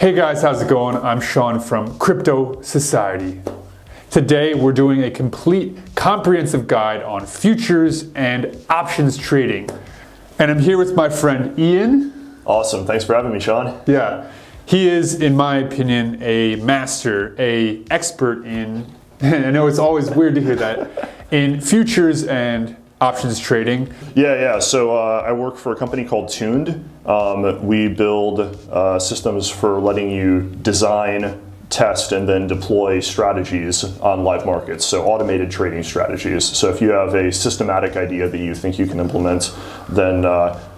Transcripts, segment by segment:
Hey guys, how's it going? I'm Sean from Crypto Society. Today we're doing a complete comprehensive guide on futures and options trading. And I'm here with my friend Ian. Awesome, thanks for having me, Sean. Yeah, he is, in my opinion, a master, an expert in, I know it's always weird to hear that, in futures and options trading. Yeah. So I work for a company called Tuned. We build systems for letting you design, test, and then deploy strategies on live markets, so automated trading strategies. So if you have a systematic idea that you think you can implement, then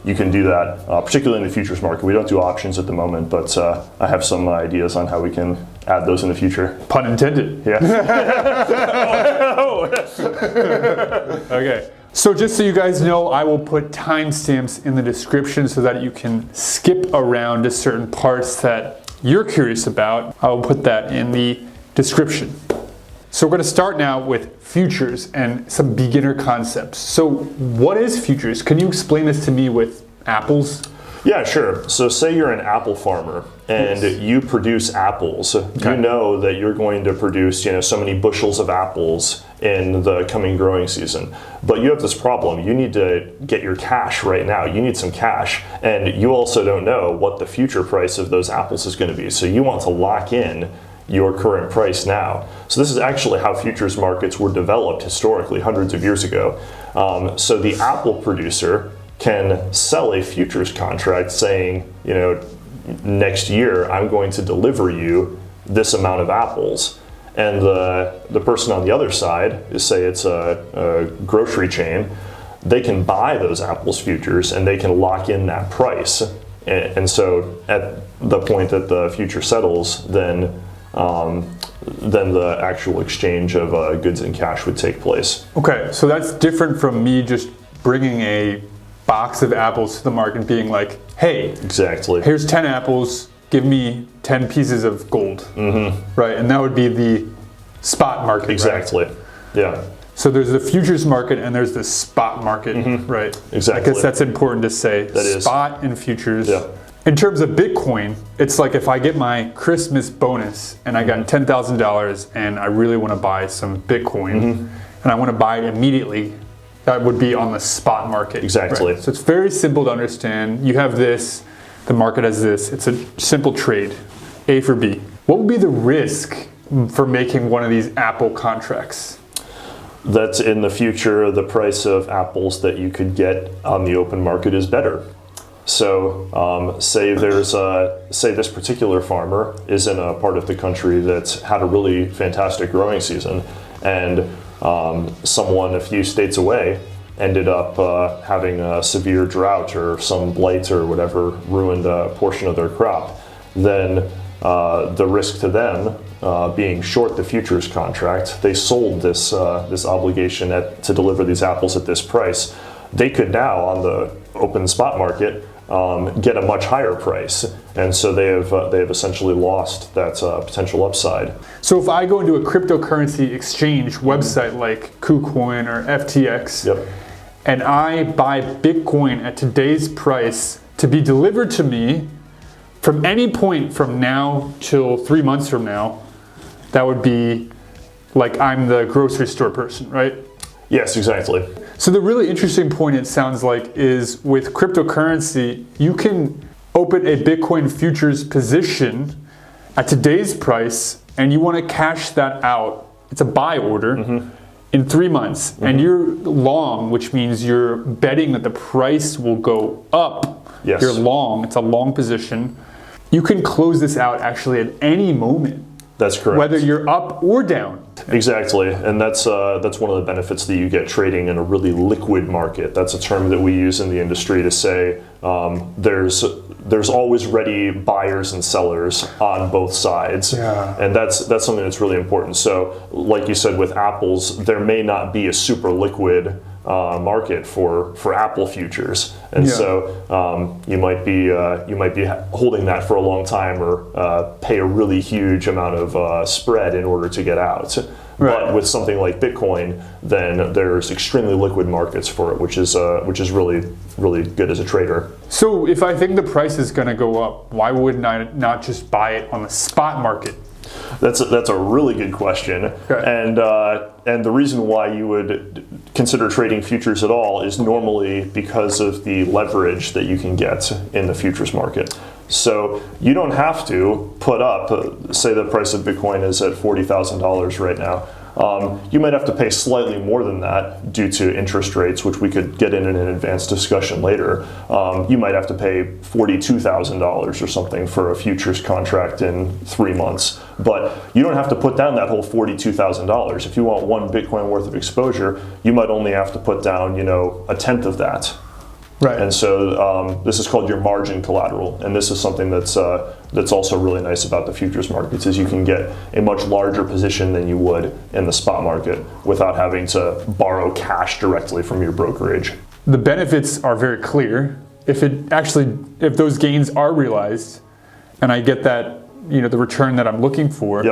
you can do that, particularly in the futures market. We don't do options at the moment, but I have some ideas on how we can add those in the future. Pun intended. Yeah. Okay. So just so you guys know, I will put timestamps in the description so that you can skip around to certain parts that you're curious about. I will put that in the description. So we're going to start now with futures and some beginner concepts. So what is futures? Can you explain this to me with apples? Yeah, sure. So say you're an apple farmer and you produce apples. Okay. You know that you're going to produce, so many bushels of apples in the coming growing season. But you have this problem. You need to get your cash right now. You need some cash. And you also don't know what the future price of those apples is going to be. So you want to lock in your current price now. So this is actually how futures markets were developed historically, hundreds of years ago. So the apple producer can sell a futures contract saying, next year I'm going to deliver you this amount of apples. And the person on the other side, say it's a grocery chain, they can buy those apples futures and they can lock in that price. And so at the point that the future settles, then the actual exchange of goods and cash would take place. Okay, so that's different from me just bringing a box of apples to the market and being like, hey, exactly. Here's 10 apples, give me 10 pieces of gold. Mm-hmm. Right, and that would be the spot market. Exactly, right? Yeah. So there's the futures market and there's the spot market, right? Exactly. I guess that's important to say. That spot and futures. Yeah. In terms of Bitcoin, it's like if I get my Christmas bonus and I got $10,000 and I really want to buy some Bitcoin and I want to buy it immediately, that would be on the spot market. Exactly. Right? So it's very simple to understand. You have this, the market has this. It's a simple trade, A for B. What would be the risk for making one of these Apple contracts? That's in the future, the price of apples that you could get on the open market is better. So say this particular farmer is in a part of the country that's had a really fantastic growing season, and someone a few states away ended up having a severe drought or some blight or whatever ruined a portion of their crop. Then the risk to them being short the futures contract, they sold this obligation to deliver these apples at this price. They could now on the open spot market get a much higher price, and so they have essentially lost that potential upside. So if I go into a cryptocurrency exchange website like KuCoin or FTX, Yep. and I buy Bitcoin at today's price to be delivered to me from any point from now till 3 months from now, that would be like I'm the grocery store person, right? Yes, exactly. So the really interesting point, it sounds like, is with cryptocurrency, you can open a Bitcoin futures position at today's price and you want to cash that out. It's a buy order in 3 months. And you're long, which means you're betting that the price will go up. Yes. You're long. It's a long position. You can close this out actually at any moment. That's correct. Whether you're up or down. Exactly, and that's one of the benefits that you get trading in a really liquid market. That's a term that we use in the industry to say there's always ready buyers and sellers on both sides, and that's something that's really important. So, like you said, with apples, there may not be a super liquid market for Apple futures, and so you might be holding that for a long time, or pay a really huge amount of spread in order to get out. Right. But with something like Bitcoin, then there's extremely liquid markets for it, which is really good as a trader. So if I think the price is going to go up, why wouldn't I not just buy it on the spot market? That's a really good question, Okay. And the reason why you would consider trading futures at all is normally because of the leverage that you can get in the futures market. So you don't have to put up, say the price of Bitcoin is at $40,000 right now. You might have to pay slightly more than that due to interest rates, which we could get in an advanced discussion later. You might have to pay $42,000 or something for a futures contract in 3 months. But you don't have to put down that whole $42,000. If you want 1 Bitcoin worth of exposure, you might only have to put down, a tenth of that. Right. And so this is called your margin collateral, and this is something that's also really nice about the futures markets, is you can get a much larger position than you would in the spot market without having to borrow cash directly from your brokerage. The benefits are very clear. If those gains are realized, and I get that, the return that I'm looking for,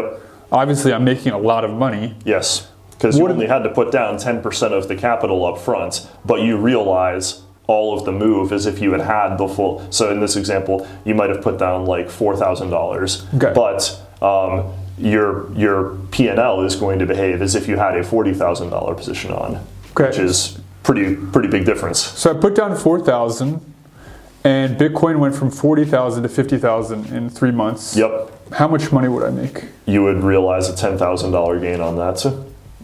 obviously I'm making a lot of money. Yes, because you only had to put down 10% of the capital up front, but you realize all of the move as if you had the full. So in this example, you might have put down like $4,000, but your P&L is going to behave as if you had a $40,000 position on, which is pretty big difference. So I put down 4,000, and Bitcoin went from 40,000 to 50,000 in 3 months. Yep. How much money would I make? You would realize a $10,000 gain on that.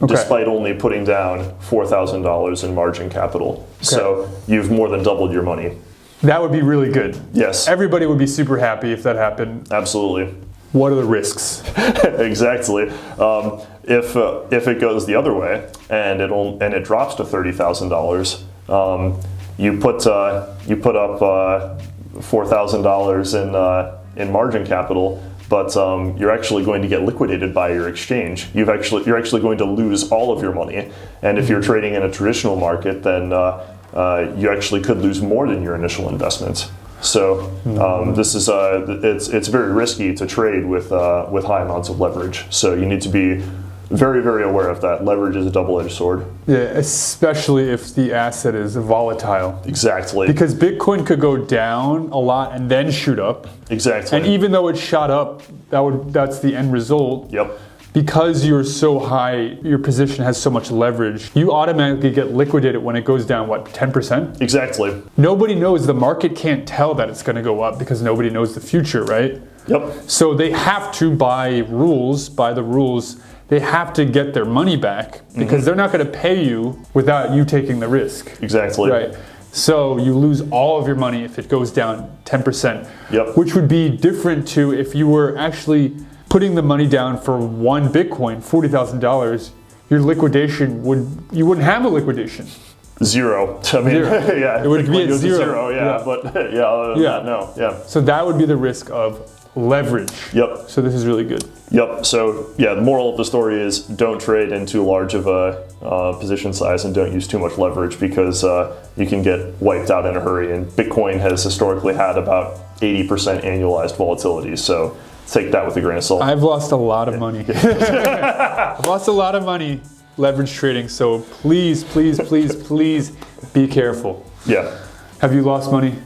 Despite only putting down $4,000 in margin capital. So you've more than doubled your money. That would be really good. Yes. Everybody would be super happy if that happened. Absolutely. What are the risks? Exactly. If it goes the other way and it drops to $30,000, you put up $4,000 in margin capital, but you're actually going to get liquidated by your exchange. You're actually going to lose all of your money. And if you're trading in a traditional market, then you actually could lose more than your initial investment. So this is it's very risky to trade with high amounts of leverage. So you need to be very, very aware of that. Leverage is a double-edged sword. Yeah, especially if the asset is volatile. Exactly. Because Bitcoin could go down a lot and then shoot up. Exactly. And even though it shot up, that's the end result. Yep. Because you're so high, your position has so much leverage, you automatically get liquidated when it goes down, 10%? Exactly. Nobody knows. The market can't tell that it's going to go up because nobody knows the future, right? Yep. So they have to, by the rules, they have to get their money back because they're not going to pay you without you taking the risk. Exactly. Right. So you lose all of your money if it goes down 10%. Yep. Which would be different to if you were actually putting the money down for 1 Bitcoin, $40,000, your liquidation you wouldn't have a liquidation. Zero. I mean, yeah. It would be at zero. Yeah. But other than that, no. Yeah. So that would be the risk of leverage. Yep. So this is really good. Yep. So the moral of the story is don't trade in too large of a position size and don't use too much leverage because you can get wiped out in a hurry. And Bitcoin has historically had about 80% annualized volatility. So take that with a grain of salt. I've lost a lot of money. I've lost a lot of money leverage trading. So please, please, please, please be careful. Yeah. Have you lost money?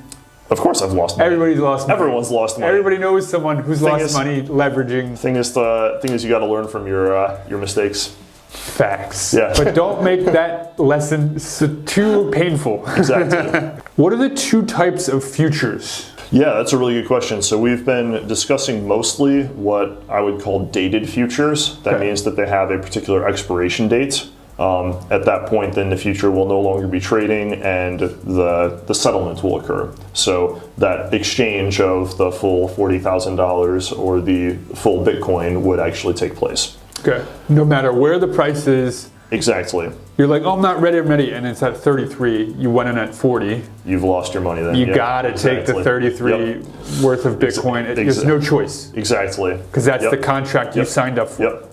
Of course I've lost money. Everybody's lost money. Everyone's lost money. Everybody knows someone who's lost money leveraging. Thing is you got to learn from your mistakes. Facts. Yeah. But don't make that lesson too painful. Exactly. What are the 2 types of futures? Yeah, that's a really good question. So we've been discussing mostly what I would call dated futures. That means that they have a particular expiration date. At that point, then the future will no longer be trading and the settlement will occur. So that exchange of the full $40,000 or the full Bitcoin would actually take place. Okay. No matter where the price is, Exactly. You're like, oh, I'm not ready, I'm ready. And it's at 33. You went in at 40. You've lost your money then. You got to take the 33 worth of Bitcoin. There's no choice. Exactly. Because that's the contract you signed up for.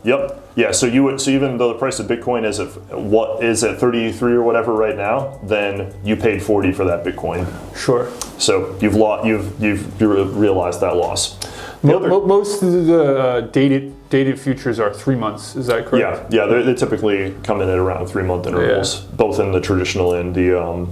Yeah, so even though the price of Bitcoin is at 33 or whatever right now, then you paid 40 for that Bitcoin. Sure. So you've realized that loss. Most of the dated futures are 3 months. Is that correct? Yeah. They typically come in at around 3-month intervals, both in the traditional and the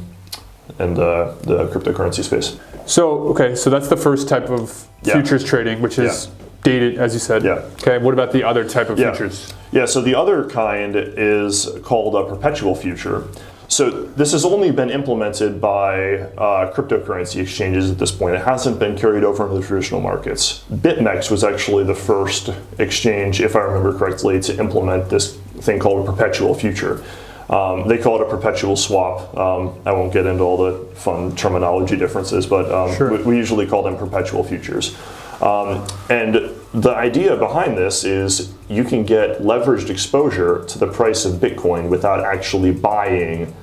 cryptocurrency space. So that's the first type of futures trading, which is dated, as you said. Yeah. Okay. What about the other type of futures? Yeah. So the other kind is called a perpetual future. So this has only been implemented by cryptocurrency exchanges at this point. It hasn't been carried over into the traditional markets. BitMEX was actually the first exchange, if I remember correctly, to implement this thing called a perpetual future. They call it a perpetual swap. I won't get into all the fun terminology differences, but we usually call them perpetual futures. And the idea behind this is you can get leveraged exposure to the price of Bitcoin without actually buying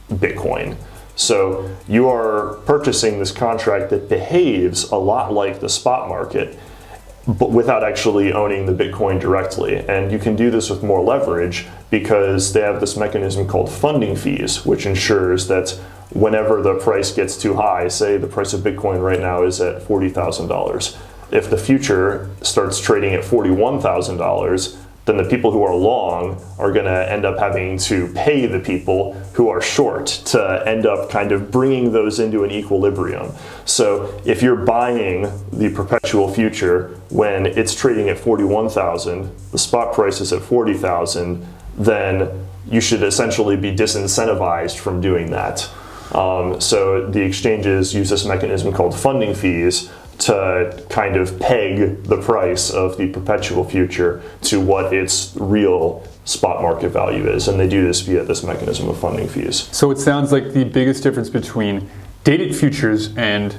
Bitcoin. So you are purchasing this contract that behaves a lot like the spot market, but without actually owning the Bitcoin directly. And you can do this with more leverage because they have this mechanism called funding fees, which ensures that whenever the price gets too high, say the price of Bitcoin right now is at $40,000. If the future starts trading at $41,000, then the people who are long are going to end up having to pay the people who are short to end up kind of bringing those into an equilibrium. So if you're buying the perpetual future when it's trading at 41,000, the spot price is at 40,000, then you should essentially be disincentivized from doing that. So the exchanges use this mechanism called funding fees to kind of peg the price of the perpetual future to what its real spot market value is. And they do this via this mechanism of funding fees. So it sounds like the biggest difference between dated futures and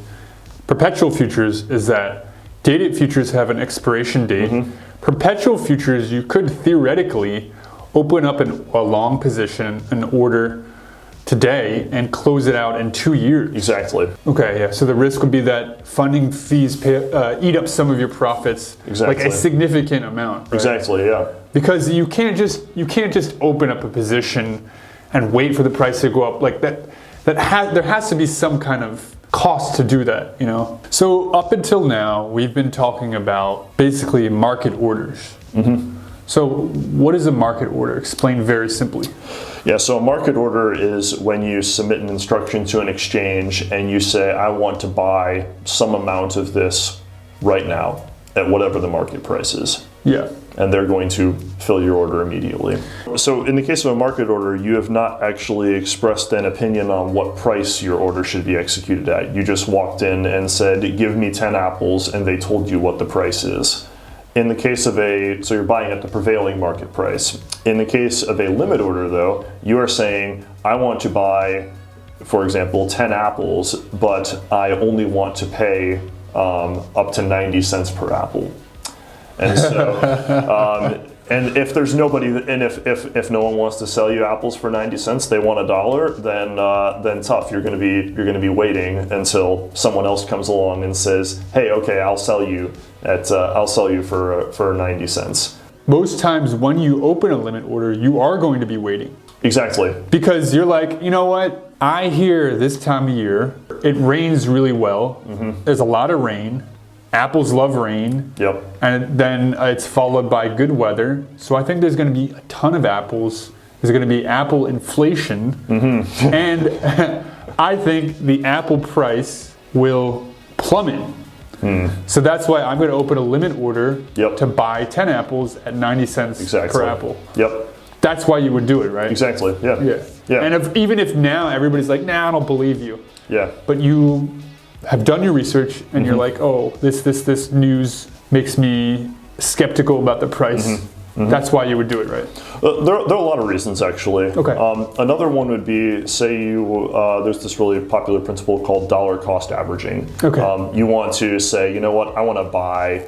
perpetual futures is that dated futures have an expiration date. Perpetual futures, you could theoretically open up a long position, an order today, and close it out in 2 years. Exactly. Okay, yeah. So the risk would be that funding fees eat up some of your profits, like a significant amount. Right? Exactly. Yeah. Because you can't just open up a position and wait for the price to go up like that. There has to be some kind of cost to do that, you know. So up until now, we've been talking about basically market orders. So what is a market order? Explain very simply. Yeah, so a market order is when you submit an instruction to an exchange and you say, I want to buy some amount of this right now at whatever the market price is. Yeah. And they're going to fill your order immediately. So in the case of a market order, you have not actually expressed an opinion on what price your order should be executed at. You just walked in and said, give me 10 apples, and they told you what the price is. In the case of so you're buying at the prevailing market price. In the case of a limit order though, you are saying, I want to buy, for example, 10 apples, but I only want to pay up to 90 cents per apple. And so, and if there's nobody, and if no one wants to sell you apples for 90 cents, they want $1, then tough. You're going to be waiting until someone else comes along and says, hey, okay, I'll sell you for 90 cents. Most times when you open a limit order, you are going to be waiting. Exactly. Because you're like, you know what? I hear this time of year, it rains really well. There's a lot of rain. Apples love rain. Yep. And then it's followed by good weather. So I think there's going to be a ton of apples. There's going to be apple inflation. And I think the apple price will plummet. So that's why I'm going to open a limit order to buy 10 apples at 90 cents per apple. Yep. That's why you would do it, right? Exactly. Yeah. And even if now everybody's like, nah, I don't believe you. Yeah. But you have done your research and you're like, oh, this news makes me skeptical about the price. That's why you would do it, right? There are a lot of reasons, actually. Okay. Another one would be, say there's this really popular principle called dollar cost averaging. Okay. You want to say, you know what, I want to buy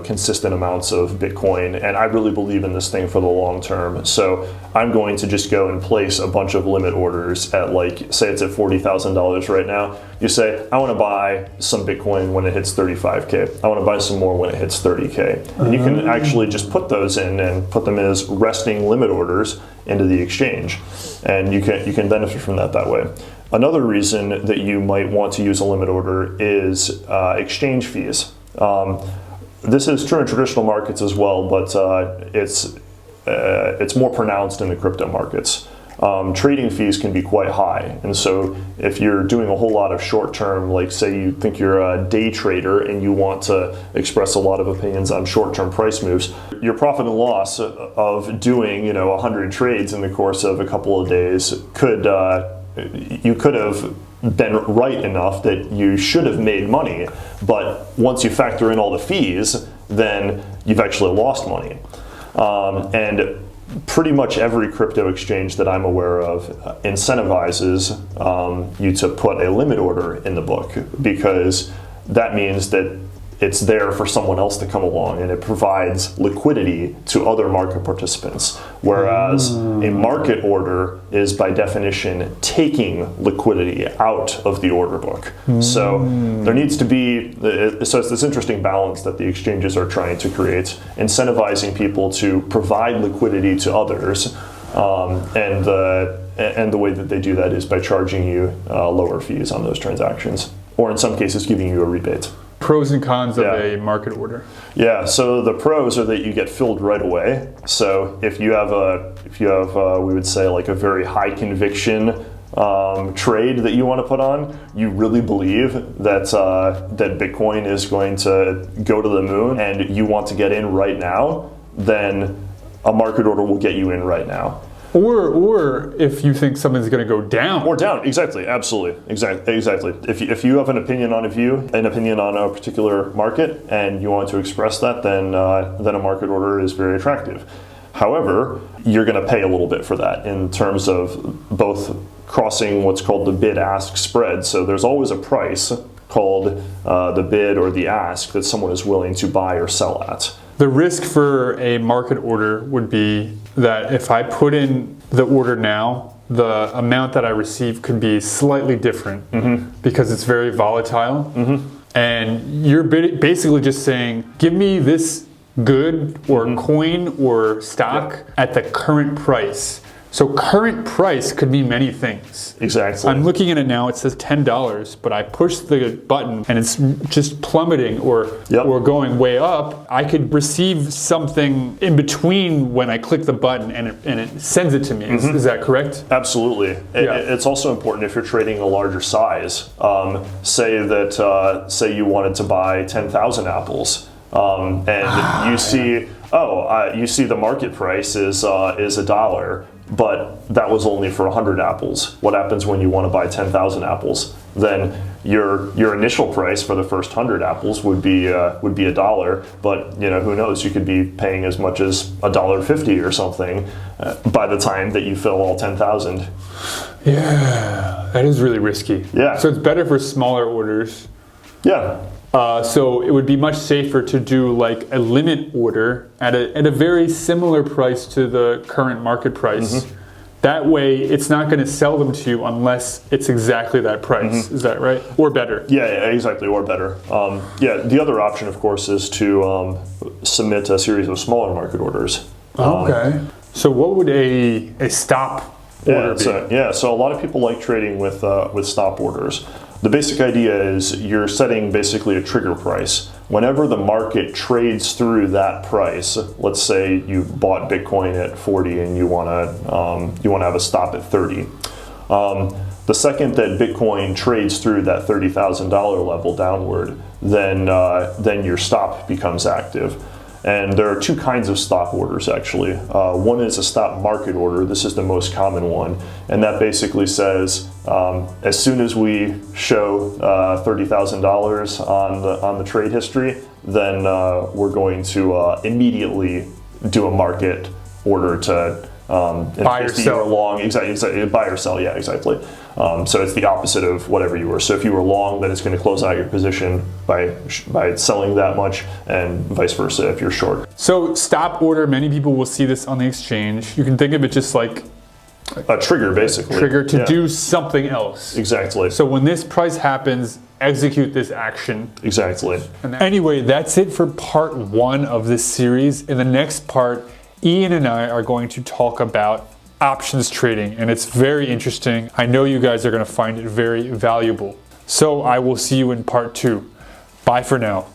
consistent amounts of Bitcoin, and I really believe in this thing for the long term. So I'm going to just go and place a bunch of limit orders at, like, say it's at $40,000 right now. You say, I want to buy some Bitcoin when it hits 35K. I want to buy some more when it hits 30K. And you can actually just put those in and put them as resting limit orders into the exchange. And you can benefit from that way. Another reason that you might want to use a limit order is exchange fees. This is true in traditional markets as well, but it's more pronounced in the crypto markets. Trading fees can be quite high, and so if you're doing a whole lot of short-term, like say you think you're a day trader and you want to express a lot of opinions on short-term price moves, your profit and loss of doing 100 trades in the course of a couple of days you could have been right enough that you should have made money, but once you factor in all the fees, then you've actually lost money. And pretty much every crypto exchange that I'm aware of incentivizes you to put a limit order in the book, because that means that it's there for someone else to come along, and it provides liquidity to other market participants. Whereas a market order is by definition taking liquidity out of the order book. So there needs to be, so it's this interesting balance that the exchanges are trying to create, incentivizing people to provide liquidity to others, and the way that they do that is by charging you lower fees on those transactions, or in some cases giving you a rebate. Pros and cons of a market order. Yeah, so the pros are that you get filled right away. So if you have we would say like a very high conviction trade that you want to put on, you really believe that that Bitcoin is going to go to the moon and you want to get in right now, then a market order will get you in right now. Or if you think something's going to go down. Or down, exactly, absolutely, exactly. If you have an opinion on a particular market, and you want to express that, then a market order is very attractive. However, you're going to pay a little bit for that in terms of both crossing what's called the bid-ask spread. So there's always a price called the bid or the ask that someone is willing to buy or sell at. The risk for a market order would be that if I put in the order now, the amount that I receive could be slightly different because it's very volatile. And you're basically just saying, give me this good or coin or stock at the current price. So current price could mean many things. Exactly. I'm looking at it now, it says $10, but I push the button and it's just plummeting or going way up. I could receive something in between when I click the button and it sends it to me. Is that correct? Absolutely. It's also important if you're trading a larger size. Say you wanted to buy 10,000 apples. And you see, you see the market price is $1, but that was only for 100 apples. What happens when you want to buy 10,000 apples? Then your initial price for the first 100 apples would be $1, but who knows? You could be paying as much as $1.50 or something by the time that you fill all 10,000. Yeah, that is really risky. Yeah. So it's better for smaller orders. Yeah. So it would be much safer to do like a limit order at a very similar price to the current market price. That way, it's not going to sell them to you unless it's exactly that price. Is that right? Or better? Yeah, exactly, or better. The other option, of course, is to submit a series of smaller market orders. Okay. So what would a stop order be? So a lot of people like trading with stop orders. The basic idea is you're setting basically a trigger price. Whenever the market trades through that price, let's say you bought Bitcoin at 40 and you want to have a stop at 30. The second that Bitcoin trades through that $30,000 level downward, then your stop becomes active. And there are two kinds of stop orders, actually. One is a stop market order. This is the most common one. And that basically says, as soon as we show $30,000 on the trade history, then we're going to immediately do a market order Buy or sell. You were long, exactly, buy or sell, yeah, exactly. So it's the opposite of whatever you were. So if you were long, then it's going to close out your position by selling that much, and vice versa if you're short. So stop order, many people will see this on the exchange. You can think of it just like a trigger, basically. Trigger to do something else. Exactly. So when this price happens, execute this action. Exactly. Anyway, that's it for part 1 of this series. In the next part, Ian and I are going to talk about options trading, and it's very interesting. I know you guys are going to find it very valuable. So I will see you in part 2. Bye for now.